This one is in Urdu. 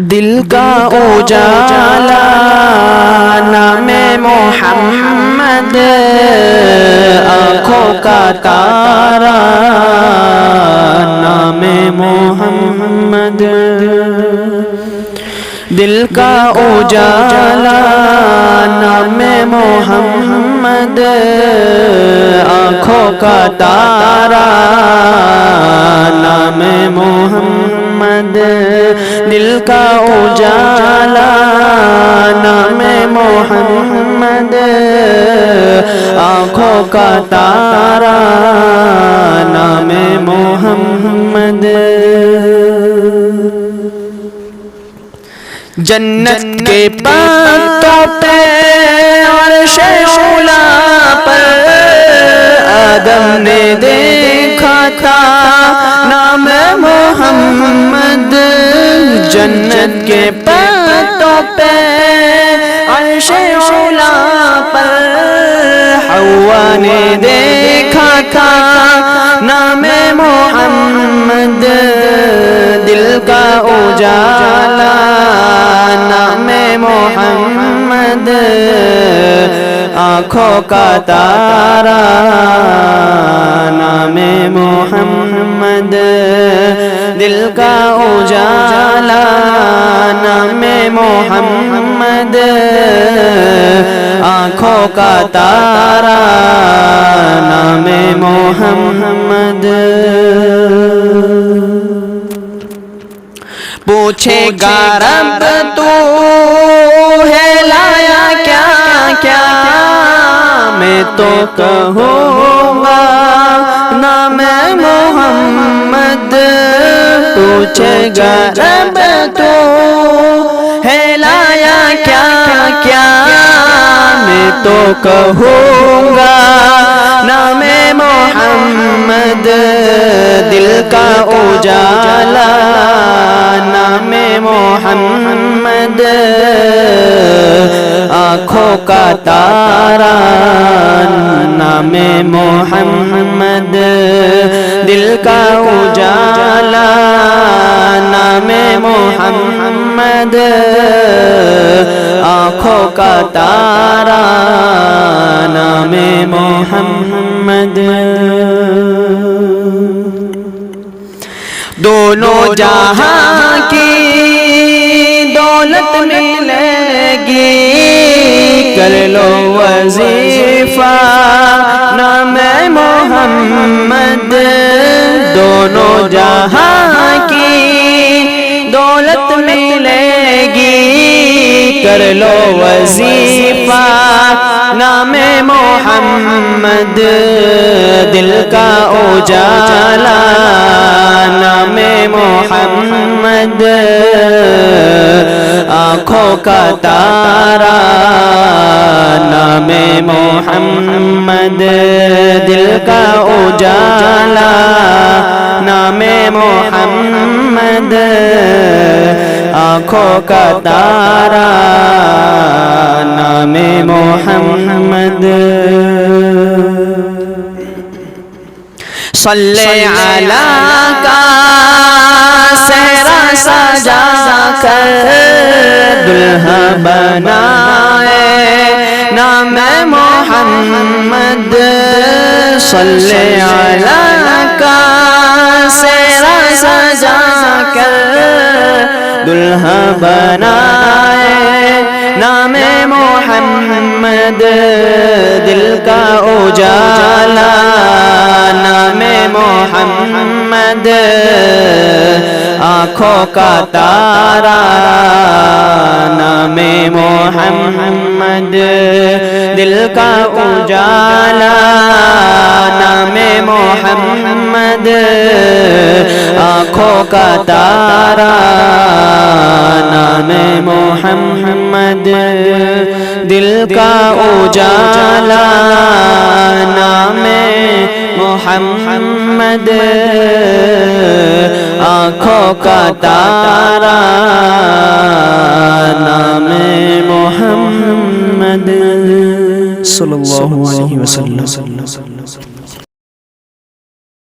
دل کا اجالا نام محمد، آنکھوں کا تارا نام محمد، دل کا اجالا نام محمد، آنکھوں کا تارا نام محمد، دل کا اجالا نام محمد، آنکھوں کا تارا نام محمد، جنت کے پتوں پہ عرش اولا پر آدم نے دیکھا تھا نام محمد، جنت کے پتوں پہ عرش اولا پر حوا نے دیکھا تھا نام محمد، دل کا اجالا نام محمد، آنکھوں کا تارا نام محمد، دل کا اجالا نام محمد، آنکھوں کا تارا نام محمد، پوچھے گا رب تو ہے لایا کیا کیا، میں تو کہوں گا نام محمد، پوچھے گا رب تو ہے لایا کیا کیا، میں تو کہوں گا نام محمد، دل کا اجالا نام محمد، آنکھوں کا تارا نام محمد، دل کا اجالا نام محمد، آنکھوں کا تارا نام محمد، دونوں جہاں کی دولت ملے گی، کر لو وظیفہ نام محمد، دونوں جہاں کی دولت ملے گی، کر لو وظیفہ نام محمد، دل کا اجالا نام محمد، آنکھوں کا تارا نام محمد، دل کا اجالا نام محمد، آنکھوں کا تارا نام محمد، صلی علی کا صحرا سجا کر دلہا بنائے نام محمد، صلی علی کا صحرا سجا کر دلہا بنائے نام محمد، دل کا اجالا نام محمد، آنکھوں کا تارا نام محمد، دل کا اجالا نام محمد، آنکھوں کا تارا نام محمد، دل کا اجالا نام محمد، آنکھوں کا تارا نام محمد، صلی اللہ علیہ وسلم۔